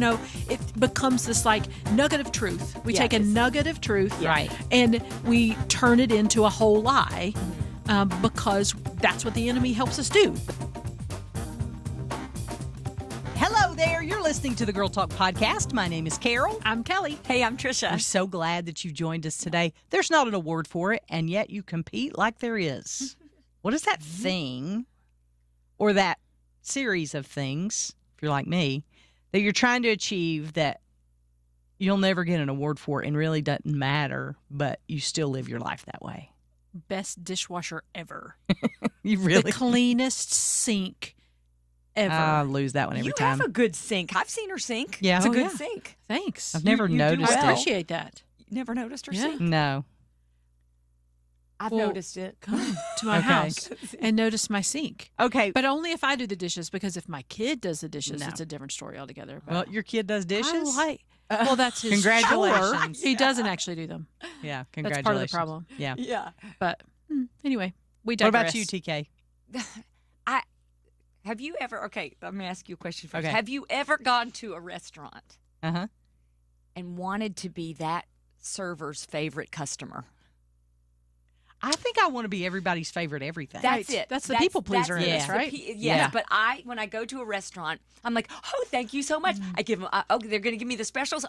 it becomes this like nugget of truth. We take a nugget of truth, right, and we turn it into a whole lie, because that's what the enemy helps us do. Hello there. You're listening to the Girl Talk Podcast. My name is Carol. I'm Kelly. Hey, I'm Tricia. We're so glad that you joined us today. There's not an award for it, and yet you compete like there is. What is that thing, or that series of things, if you're like me, that you're trying to achieve that you'll never get an award for and really doesn't matter, but you still live your life that way? Best dishwasher ever. You really? The cleanest sink ever. I lose that one every time. You have a good sink. I've seen her sink. Yeah. It's a Oh, good yeah. sink. Thanks. I've never you do noticed well. I it. appreciate that. You never noticed her Yeah. sink? No. I've Well, noticed it. Come to my Okay. house and notice my sink. Okay. But only if I do the dishes, because if my kid does the dishes, No. it's a different story altogether. But Well, your kid does dishes? well, that's his Congratulations. chore. He doesn't actually do them. Yeah, That's congratulations. part of the problem. Yeah. Yeah. But anyway, we What digress. about you, TK? Have you ever, okay, let me ask you a question first. Okay. Have you ever gone to a restaurant Uh-huh. and wanted to be that server's favorite customer? I think I want to be everybody's favorite everything. That's Right. it. That's the people pleaser in this, the right? yes, Yeah. but when I go to a restaurant, I'm like, oh, thank you so much. I give them, they're going to give me the specials.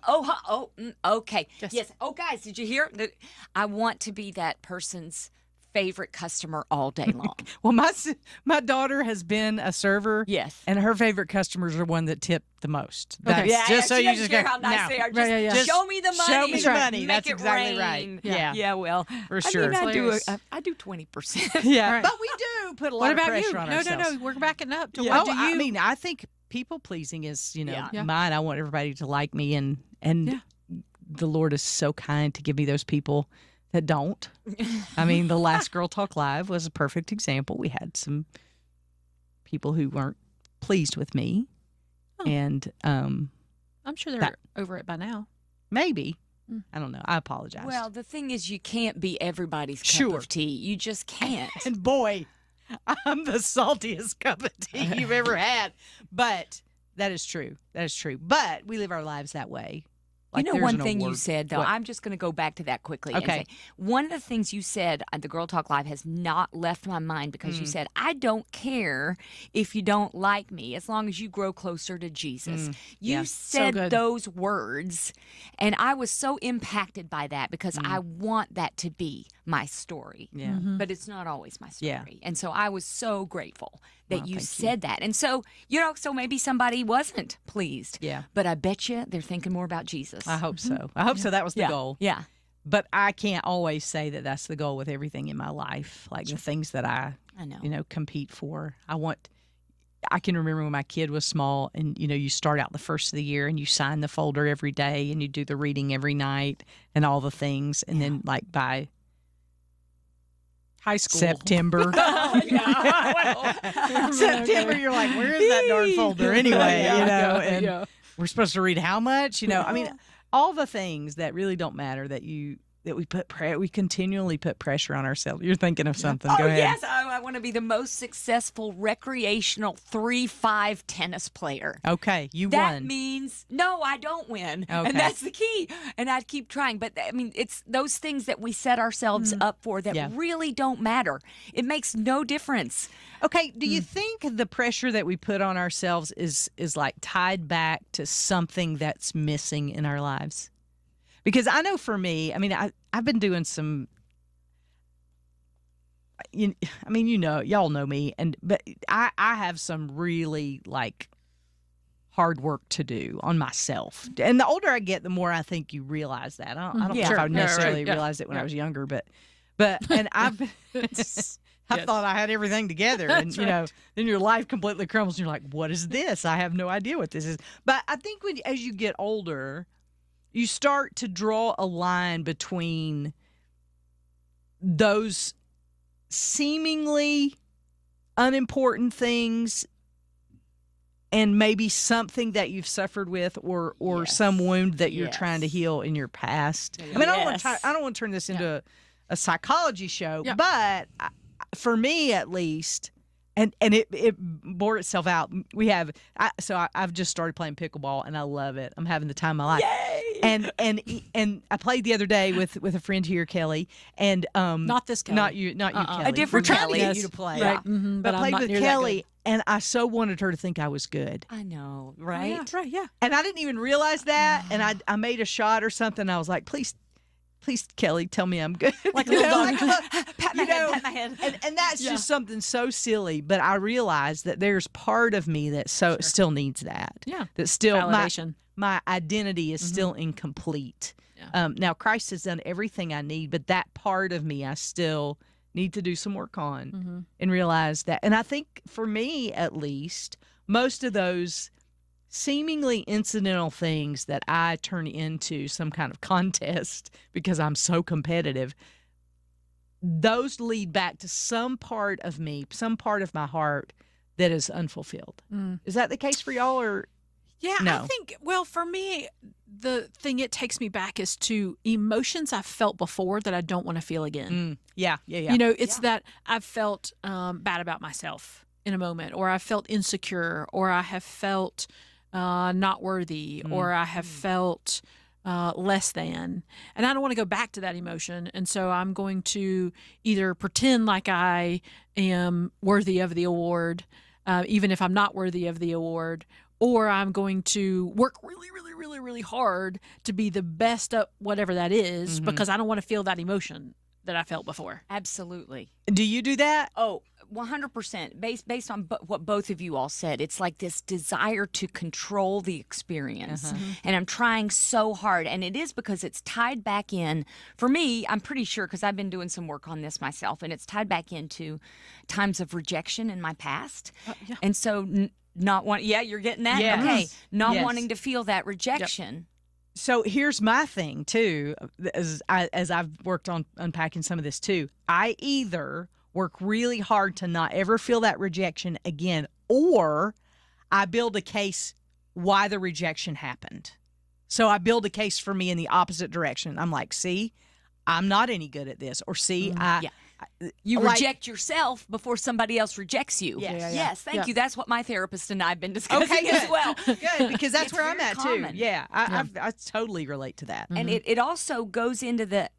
Okay. Yes. Oh, guys, did you hear? I want to be that person's favorite customer all day long. Well, my daughter has been a server. Yes. And her favorite customers are one that tip the most. Okay. That's Yeah, just so she you doesn't just care go, how nice no. they are. Just, Right, yeah. just show me the money. Show me the money. Make That's it exactly rain. right. Yeah. Yeah, well, For sure. I mean, Hilarious. I do 20%. Yeah. Right. But we do put a lot What of about pressure you? on No, ourselves. no. We're backing up to Yeah. what do you? I mean, I think people pleasing is, Yeah. mine. I want everybody to like me, and Yeah. the Lord is so kind to give me those people that don't. I mean, the last Girl Talk Live was a perfect example. We had some people who weren't pleased with me, and I'm sure they're that- over it by now. maybe I don't know. I apologize. Well, the thing is, you can't be everybody's cup Sure. of tea. You just can't. and boy, I'm the saltiest cup of tea you've ever had. But that is true. That is true. But we live our lives that way. Like, you know, there's one an thing you award. said, though, What? I'm just going to go back to that quickly. Okay. And say, one of the things you said at the Girl Talk Live has not left my mind because you said, I don't care if you don't like me as long as you grow closer to Jesus. You Yeah. said good. those words, and I was so impacted by that because I want that to be my story. Yeah. But it's not always my story. Yeah. And so I was so grateful that Well, you thank you. said that. And so, so maybe somebody wasn't pleased. Yeah. But I bet you they're thinking more about Jesus. I hope so. I hope so. That was the yeah. goal. Yeah. But I can't always say that that's the goal with everything in my life. Like the things that I know. compete for. I can remember when my kid was small and, you start out the first of the year and you sign the folder every day and you do the reading every night and all the things. And then like by High school. September, Yeah. September, you're like, where is that darn folder anyway? And yeah. we're supposed to read how much? I mean, all the things that really don't matter that we continually put pressure on ourselves. You're thinking of something. Go ahead. Yes, I want to be the most successful recreational 3-5 tennis player. Okay, you That won. means no, I don't win, Okay. and that's the key. And I'd keep trying, but I mean, it's those things that we set ourselves up for that Yeah. really don't matter. It makes no difference. Okay, do you think the pressure that we put on ourselves is like tied back to something that's missing in our lives? Because I know for me, I mean, I've been doing some. Y'all know me, but I have some really like hard work to do on myself. And the older I get, the more I think you realize that. I don't know Yeah. if I Sure. necessarily Yeah, right. realized it when Yeah. I was younger, but and I've. I thought I had everything together, and then your life completely crumbles, and you're like, "What is this? I have no idea what this is." But I think as you get older, you start to draw a line between those seemingly unimportant things and maybe something that you've suffered with or Yes. some wound that you're Yes. trying to heal in your past. I mean, I Yes. don't want to turn this into a psychology show, Yeah. but for me at least, And it bore itself out. I've just started playing pickleball and I love it. I'm having the time of my life. Yay! And I played the other day with a friend here, Kelly, and Not this Kelly. not you, Kelly. A different We're trying Kelly. to get you to play. Right. Mm-hmm. But But I I'm played not with near that Kelly, good. and I so wanted her to think I was good. I know, Oh, right? yeah, right. Yeah. And I didn't even realize that. And I made a shot or something. And I was like, please, Kelly, tell me I'm good. Like a You little know, dog. Pat my head, pat my head. And that's Yeah. just something so silly. But I realized that there's part of me that still needs that. Yeah. That still Validation. my identity is still incomplete. Yeah. Now Christ has done everything I need, but that part of me I still need to do some work on and realize that. And I think for me, at least, most of those seemingly incidental things that I turn into some kind of contest because I'm so competitive, those lead back to some part of me, some part of my heart that is unfulfilled. Is that the case for y'all, or Yeah, No. I think, well, for me, the thing it takes me back is to emotions I've felt before that I don't want to feel again. Yeah. You know, it's that I've felt bad about myself in a moment, or I've felt insecure, or I have felt not worthy, or I have felt less than. And I don't want to go back to that emotion. And so I'm going to either pretend like I am worthy of the award, even if I'm not worthy of the award, or I'm going to work really, really, really, really hard to be the best at whatever that is, because I don't want to feel that emotion that I felt before. Absolutely. Do you do that? Oh, 100%. Based on what both of you all said, it's like this desire to control the experience. And I'm trying so hard. And it is because it's tied back in. For me, I'm pretty sure, because I've been doing some work on this myself, and it's tied back into times of rejection in my past. Yeah. And so you're getting that? Yes. Okay. Not Yes. wanting to feel that rejection. So here's my thing too, as I've worked on unpacking some of this too. I either work really hard to not ever feel that rejection again, or I build a case why the rejection happened. So I build a case for me in the opposite direction. I'm like, see, I'm not any good at this, or see, You like- reject yourself before somebody else rejects you. Yes. Yeah, Yes, thank Yeah. you. That's what my therapist and I have been discussing Okay, as good. well. good, because that's It's where I'm very at common. too. Yeah, I totally relate to that. And it also goes into the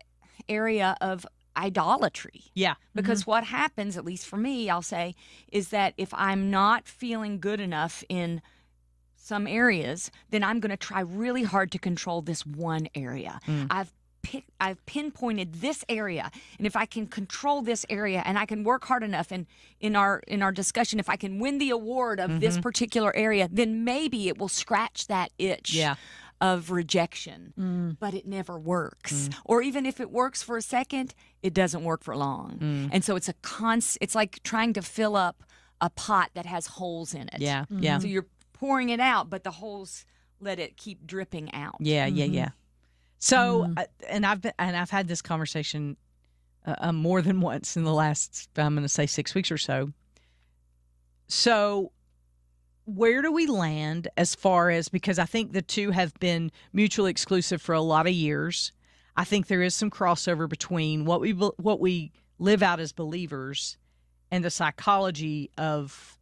area of idolatry. Yeah. Because what happens, at least for me, I'll say, is that if I'm not feeling good enough in some areas, then I'm going to try really hard to control this one area. I've pinpointed this area, and if I can control this area, and I can work hard enough, and in our discussion, if I can win the award of this particular area, then maybe it will scratch that itch. Yeah. Of rejection, but it never works. Or even if it works for a second, it doesn't work for long. And so it's it's like trying to fill up a pot that has holes in it. Yeah. Yeah. So you're pouring it out, but the holes let it keep dripping out. Yeah. So, and I've had this conversation more than once in the last, I'm going to say 6 weeks or so. So, where do we land as far as, because I think the two have been mutually exclusive for a lot of years. I think there is some crossover between what we live out as believers and the psychology of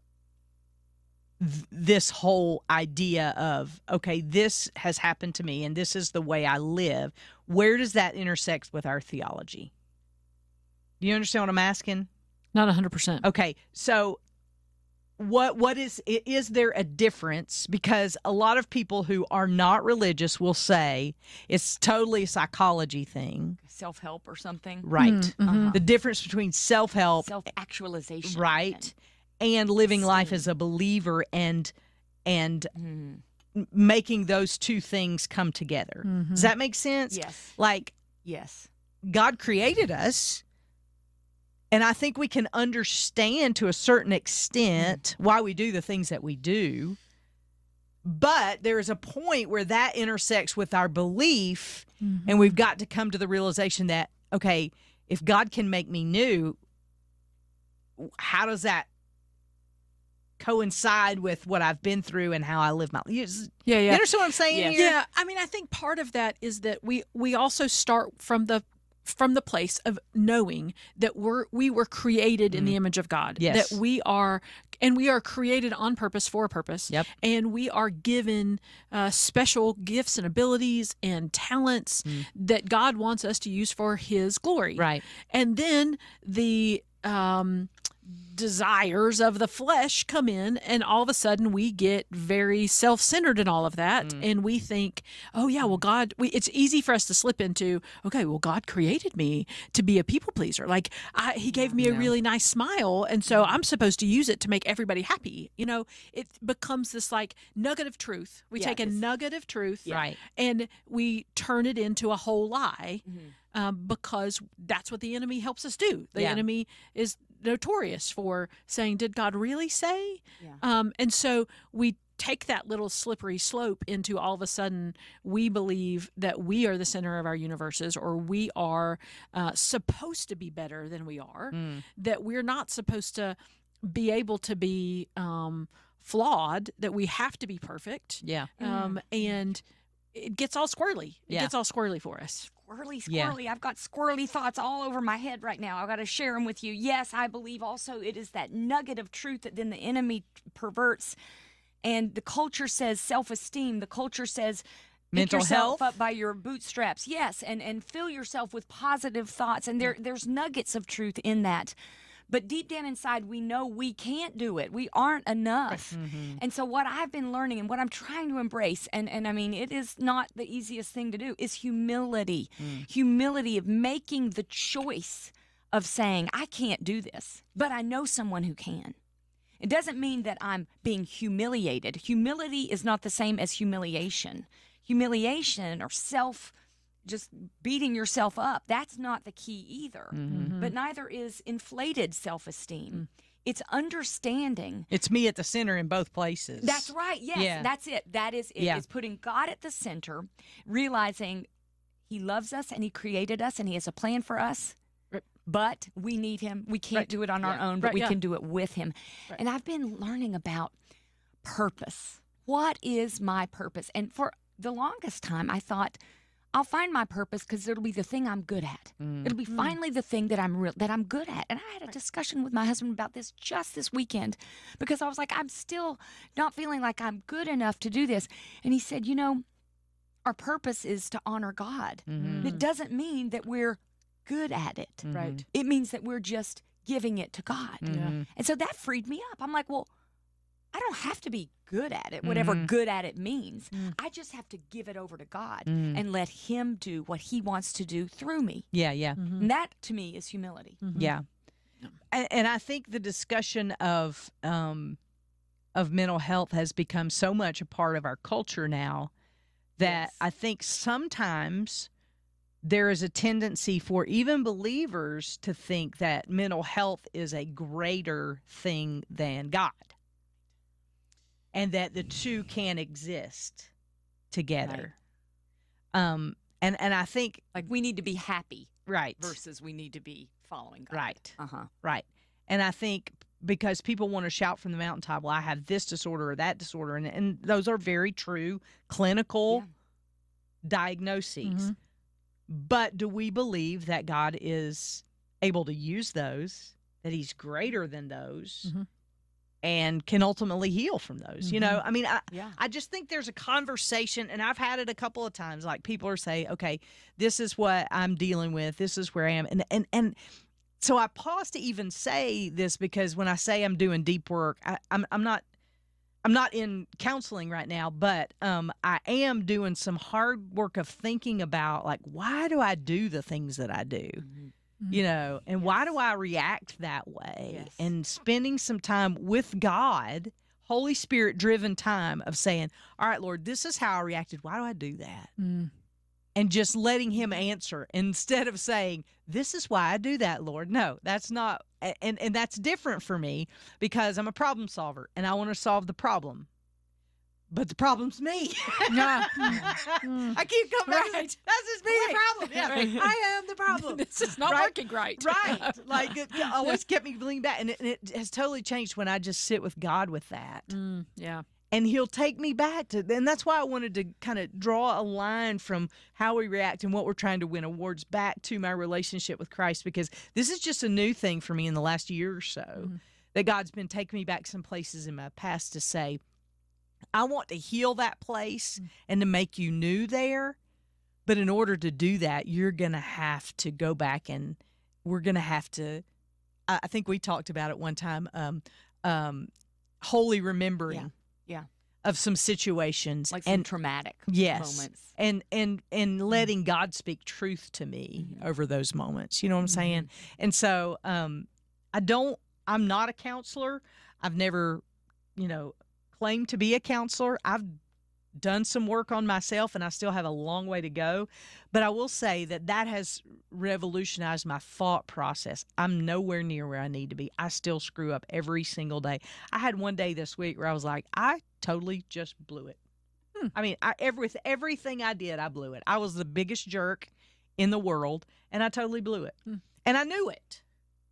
this whole idea of, okay, this has happened to me and this is the way I live. Where does that intersect with our theology? Do you understand what I'm asking? Not 100%. Okay, so what is there a difference? Because a lot of people who are not religious will say it's totally a psychology thing. Self-help or something. Right. The difference between self-help, Self-actualization. right, and living life as a believer and making those two things come together. Does that make sense? Yes. Like, Yes. God created us, and I think we can understand to a certain extent why we do the things that we do. But there is a point where that intersects with our belief, and we've got to come to the realization that, okay, if God can make me new, how does that coincide with what I've been through and how I live my life? You understand what I'm saying Yes. here? Yeah, I mean, I think part of that is that we also start from the from the place of knowing that we were created in the image of God. Yes. That we are created on purpose for a purpose. Yep. And we are given special gifts and abilities and talents that God wants us to use for His glory. Right. And then the desires of the flesh come in, and all of a sudden we get very self-centered in all of that, and we think, oh yeah, well God, it's easy for us to slip into, okay, well God created me to be a people pleaser. Like He gave me a really nice smile, and so I'm supposed to use it to make everybody happy. It becomes this like nugget of truth. We take a nugget of truth, Right. and we turn it into a whole lie. Because that's what the enemy helps us do. The enemy is notorious for saying, did God really say? Yeah. And so we take that little slippery slope into all of a sudden we believe that we are the center of our universes, or we are supposed to be better than we are, that we're not supposed to be able to be flawed, that we have to be perfect. Yeah. And it gets all squirrely. It Yeah. gets all squirrely for us. Squirrely. Yeah. I've got squirrely thoughts all over my head right now. I've got to share them with you. Yes, I believe also it is that nugget of truth that then the enemy perverts. And the culture says self-esteem. The culture says pick Mental yourself health. up by your bootstraps. Yes, and fill yourself with positive thoughts. And there's nuggets of truth in that. But deep down inside, we know we can't do it. We aren't enough. And so what I've been learning and what I'm trying to embrace, and I mean, it is not the easiest thing to do, is humility. Humility of making the choice of saying, I can't do this, but I know someone who can. It doesn't mean that I'm being humiliated. Humility is not the same as humiliation. Humiliation or just beating yourself up, that's not the key either. But neither is inflated self-esteem. It's understanding. It's me at the center in both places. That's right. Yes, Yeah. that's it. That is it. Yeah. It's putting God at the center, realizing He loves us and He created us and He has a plan for us. But we need Him. We can't do it on our own, but we can do it with Him. And I've been learning about purpose. What is my purpose? And for the longest time, I thought, I'll find my purpose because it'll be the thing I'm good at. It'll be finally the thing that I'm good at. And I had a discussion with my husband about this just this weekend because I was like, I'm still not feeling like I'm good enough to do this. And he said, our purpose is to honor God. It doesn't mean that we're good at it. Right. It means that we're just giving it to God. And so that freed me up. I'm like, well, I don't have to be good at it, whatever good at it means. I just have to give it over to God and let Him do what He wants to do through me. Yeah, yeah. And that, to me, is humility. Yeah. And I think the discussion of mental health has become so much a part of our culture now that I think sometimes there is a tendency for even believers to think that mental health is a greater thing than God, and that the two can exist together. And I think Like we need to be happy right versus we need to be following God. right Uh-huh. right. And I think because people want to shout from the mountaintop, well, I have this disorder or that disorder, and those are very true clinical diagnoses. But do we believe that God is able to use those, that He's greater than those, and can ultimately heal from those? I mean, I just think there's a conversation, and I've had it a couple of times, like people are saying, okay, this is what I'm dealing with, this is where I am. And so I pause to even say this because when I say I'm doing deep work, I'm not in counseling right now, but I am doing some hard work of thinking about, like, why do I do the things that I do? And why do I react that way? Yes. And spending some time with God, Holy Spirit driven time of saying, all right, Lord, this is how I reacted. Why do I do that? And just letting Him answer instead of saying, this is why I do that, Lord. No, that's not. And that's different for me because I'm a problem solver and I want to solve the problem. But the problem's me. I keep coming back. Right. That's just me the problem. Yeah. Right. I am the problem. This is not working right. Right. Like it always kept me leaning back. And it has totally changed when I just sit with God with that. Yeah. And he'll take me back to, and that's why I wanted to kind of draw a line from how we react and what we're trying to win awards back to my relationship with Christ, because this is just a new thing for me in the last year or so, that God's been taking me back some places in my past to say, I want to heal that place and to make you new there. But in order to do that, you're going to have to go back, and we're going to have to, I think we talked about it one time, holy remembering. Yeah. Of some situations, like some traumatic moments, and letting God speak truth to me over those moments. You know what I'm saying? And so I'm not a counselor. I've never, claimed to be a counselor. I've done some work on myself, and I still have a long way to go. But I will say that has revolutionized my thought process. I'm nowhere near where I need to be. I still screw up every single day. I had one day this week where I was like, I totally just blew it. I mean, everything I did, I blew it. I was the biggest jerk in the world, and I totally blew it. And I knew it.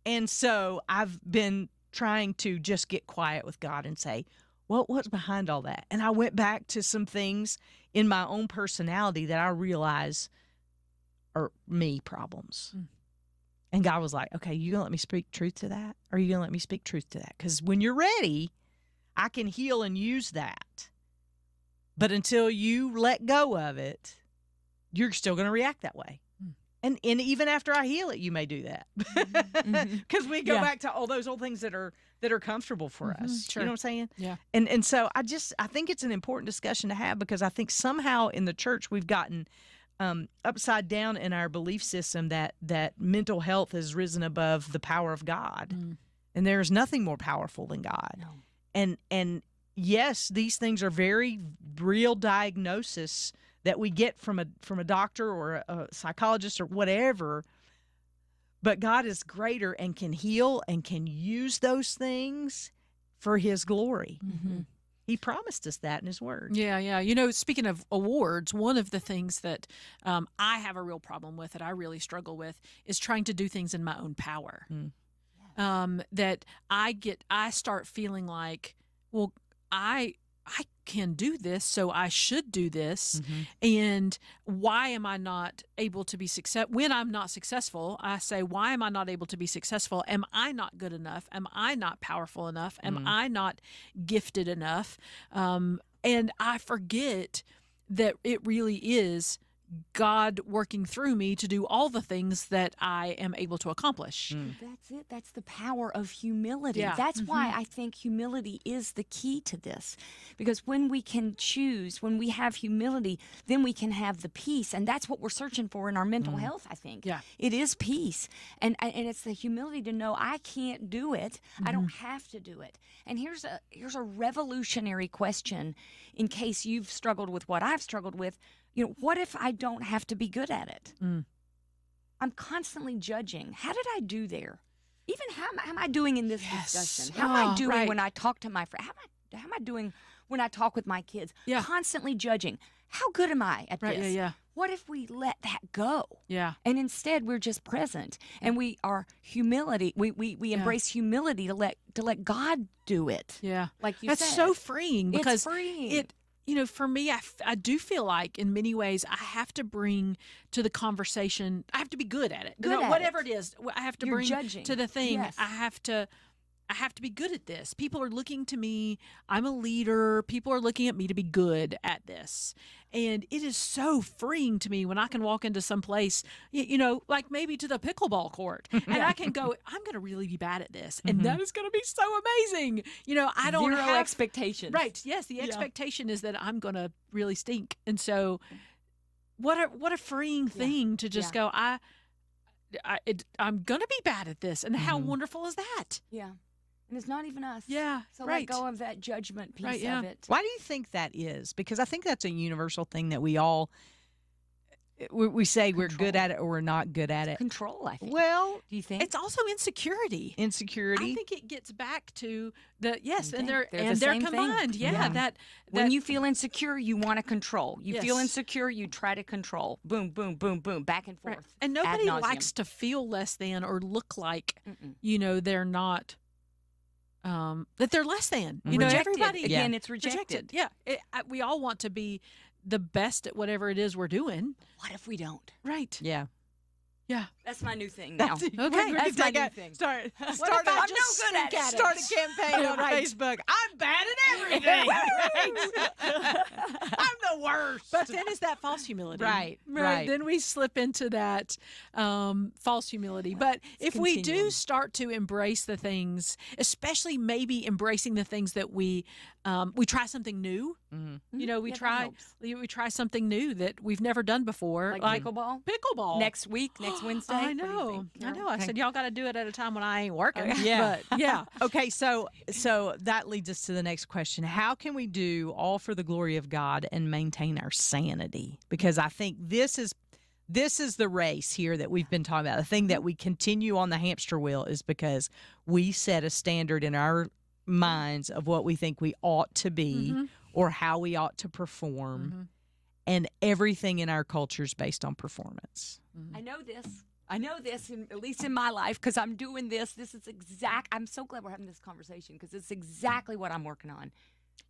And so I've been trying to just get quiet with God and say, what's behind all that? And I went back to some things in my own personality that I realize are me problems. And God was like, okay, you going to let me speak truth to that? Or are you going to let me speak truth to that? Because when you're ready, I can heal and use that. But until you let go of it, you're still going to react that way. And even after I heal it, you may do that. Because we go back to all those old things that are comfortable for us. Sure. You know what I'm saying? Yeah. And so I think it's an important discussion to have, because I think somehow in the church we've gotten upside down in our belief system that mental health has risen above the power of God. And there's nothing more powerful than God. No. And yes, these things are very real diagnosis that we get from a doctor or a psychologist or whatever. But God is greater and can heal and can use those things for his glory. He promised us that in his word. Yeah. Speaking of awards, one of the things that I have a real problem with, that I really struggle with, is trying to do things in my own power. That I start feeling like, well, I can do this, so I should do this. And why am I not able to be successful? When I'm not successful, I say, why am I not able to be successful? Am I not good enough? Am I not powerful enough? Am I not gifted enough? And I forget that it really is God working through me to do all the things that I am able to accomplish. That's it. That's the power of humility. Yeah. That's why I think humility is the key to this. Because when we can choose, when we have humility, then we can have the peace. And that's what we're searching for in our mental health, I think. Yeah. It is peace. And it's the humility to know I can't do it. I don't have to do it. And here's a revolutionary question in case you've struggled with what I've struggled with. What if I don't have to be good at it? I'm constantly judging. How did I do there? Even how am I doing in this discussion? How am I doing when I talk to my friend? How am I doing when I talk with my kids? Yeah. Constantly judging. How good am I at this? Yeah. What if we let that go? Yeah. And instead we're just present, and we are humility. We embrace humility to let God do it. Yeah. Like you That's said. so freeing, because it's freeing. For me, I do feel like in many ways I have to bring to the conversation, I have to be good at it. Whatever it is, I have to You're bring judging. to the thing. Yes. I have to be good at this. People are looking to me. I'm a leader. People are looking at me to be good at this. And it is so freeing to me when I can walk into some place, like maybe to the pickleball court, and I can go, I'm going to really be bad at this. And that is going to be so amazing. I don't Zero have expectations. Right. Yes. The expectation is that I'm going to really stink. And so what a freeing thing to just go, I'm going to be bad at this. And how wonderful is that? Yeah. And it's not even us. Yeah, So right. let go of that judgment piece Right, yeah. of it. Why do you think that is? Because I think that's a universal thing that we all we say we're good at it or we're not good at it. Control, I think. Well, do you think? It's also insecurity. I think it gets back to the and they're same combined. thing. Yeah, that when you feel insecure, you want to control. You feel Yes. insecure, you try to control. Boom, boom, boom, boom, back and forth. right. And ad nobody nauseum. likes to feel less than or look like they're not that they're less than. You know, Rejected. everybody Again, it's rejected. Yeah, we all want to be the best at whatever it is we're doing. What if we don't? Right. Yeah. Yeah. That's my new thing now. Okay. That's my new thing. Start I'm no good at it. Start a campaign on Facebook. I'm bad at everything. I'm the worst. But then is that false humility? Right. Then we slip into that false humility. But if we do start to embrace the things, especially maybe embracing the things that we try something new. Mm-hmm. You know, we try something new that we've never done before, Like pickleball. Pickleball Next week, next Wednesday. I What do you know. think? I know. I said y'all got to do it at a time when I ain't working. Yeah. But yeah. Okay, so that leads us to the next question. How can we do all for the glory of God and maintain our sanity? Because I think this is the race here that we've been talking about. The thing that we continue on the hamster wheel is because we set a standard in our minds of what we think we ought to be or how we ought to perform. And everything in our culture is based on performance. I know this, at least in my life, because I'm doing this. This is I'm so glad we're having this conversation because it's exactly what I'm working on.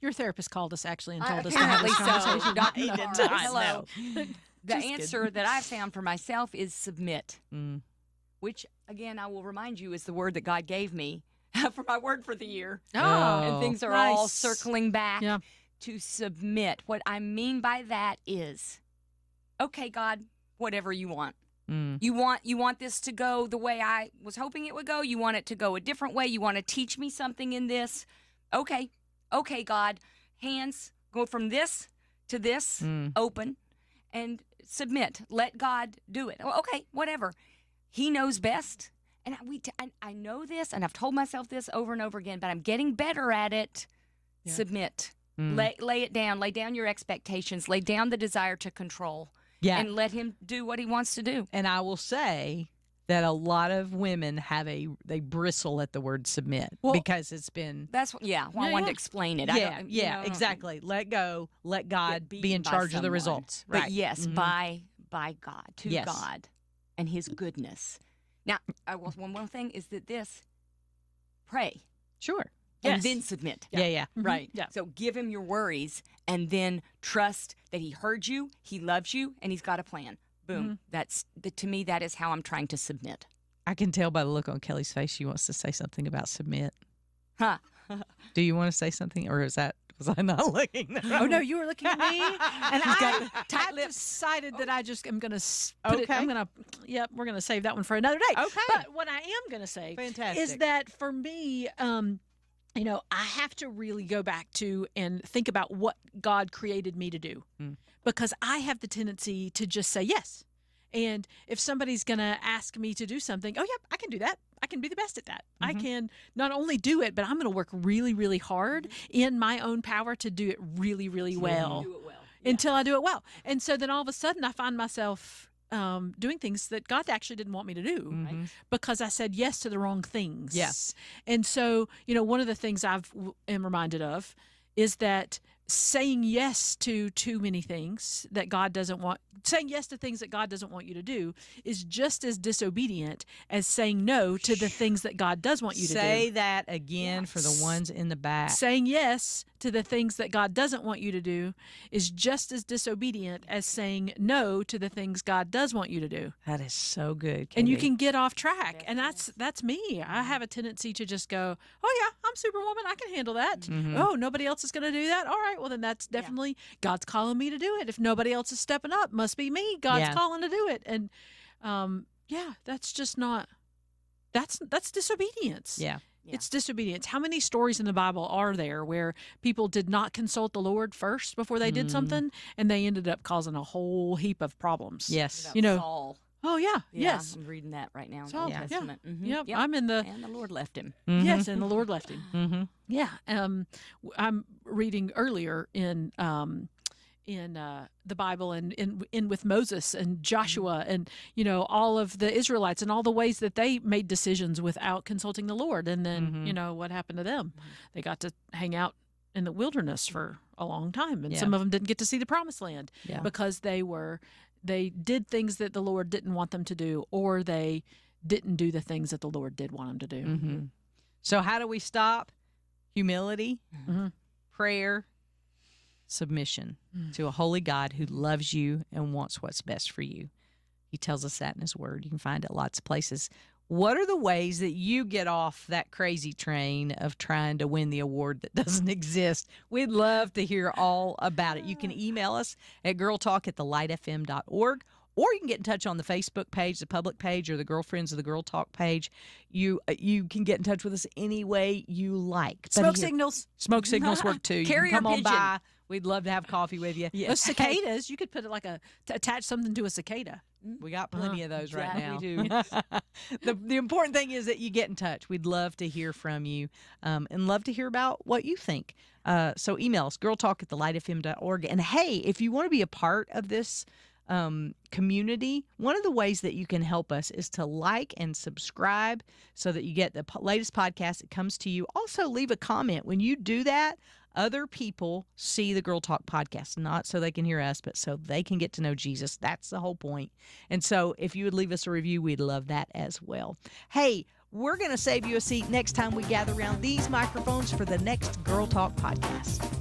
Your therapist called us actually and told us to have Apparently this so. conversation. Dr. He did Laura, not hello. The Just answer that I found for myself is submit, which, again, I will remind you is the word that God gave me for my word for the year. Oh, And things are nice. all circling back Yeah. to submit. What I mean by that is, okay, God, whatever you want. You want this to go the way I was hoping it would go. You want it to go a different way. You want to teach me something in this. Okay, God, hands go from this to this, open, and submit. Let God do it. Okay, whatever. He knows best. And I know this, and I've told myself this over and over again, but I'm getting better at it. Yeah. Submit. Lay it down. Lay down your expectations. Lay down the desire to control. Yeah. And let him do what he wants to do. And I will say that a lot of women they bristle at the word submit because it's been. That's what, I wanted to explain it. Exactly. Let go. Let God be in charge of the results. Right. But yes, by God, to God and his goodness. Now, one more thing is that pray. Sure. And then submit. Yeah. Right. Yeah. So give him your worries and then trust that he heard you, he loves you, and he's got a plan. Boom. To me, that is how I'm trying to submit. I can tell by the look on Kelly's face she wants to say something about submit. Huh. Do you want to say something, or was I not looking there? Oh, no, you were looking at me. And I lips. decided that I just am going to put it. I'm going to, we're going to save that one for another day. Okay. But what I am going to say is that for me, I have to really go back to and think about what God created me to do because I have the tendency to just say yes. And if somebody's going to ask me to do something, I can do that. I can be the best at that. I can not only do it, but I'm going to work really, really hard in my own power to do it really, really well. Do it well. Until I do it well. And so then all of a sudden I find myself doing things that God actually didn't want me to do because I said yes to the wrong things. Yes. And so, one of the things am reminded of is that saying yes to too many things that God doesn't want, saying yes to things that God doesn't want you to do is just as disobedient as saying no to the things that God does want you to do. Say that again for the ones in the back. Saying yes to the things that God doesn't want you to do is just as disobedient as saying no to the things God does want you to do. That is so good, Katie. And you can get off track. And that's me. I have a tendency to just go, oh, yeah, I'm Superwoman. I can handle that. Oh, nobody else is going to do that? All right, well, then that's definitely God's calling me to do it. If nobody else is stepping up, must be me. God's calling to do it. And, that's just not – that's disobedience. Yeah. It's disobedience. How many stories in the Bible are there where people did not consult the Lord first before they did something, and they ended up causing a whole heap of problems? Yes. Saul. Oh, yeah. Yes. I'm reading that right now. Saul, In the Old Testament. Yep. I'm in the... And the Lord left him. Yes, and the Lord left him. Yeah. I'm reading earlier in the Bible and in with Moses and Joshua and all of the Israelites and all the ways that they made decisions without consulting the Lord, and then what happened to them? They got to hang out in the wilderness for a long time, and some of them didn't get to see the promised land because they did things that the Lord didn't want them to do, or they didn't do the things that the Lord did want them to do. So how do we stop? humility, prayer, submission to a holy God who loves you and wants what's best for you. He tells us that in his word. You can find it lots of places. What are the ways that you get off that crazy train of trying to win the award that doesn't exist? We'd love to hear all about it. You can email us at girltalk@thelightfm.org, or you can get in touch on the Facebook page, the public page, or the Girlfriends of the Girl Talk page. You can get in touch with us any way you like. Smoke signals. Smoke signals work too. You Carrier can come on pigeon. by. We'd love to have coffee with you. Those cicadas, you could put it like attach something to a cicada. We got plenty of those right now. we do. The important thing is that you get in touch. We'd love to hear from you and love to hear about what you think. So email us, girltalk@thelightfm.org. And hey, if you want to be a part of this community, one of the ways that you can help us is to like and subscribe so that you get the latest podcast that comes to you. Also, leave a comment. When you do that, other people see the Girl Talk podcast, not so they can hear us, but so they can get to know Jesus. That's the whole point. And so if you would leave us a review, we'd love that as well. Hey, we're going to save you a seat next time we gather around these microphones for the next Girl Talk podcast.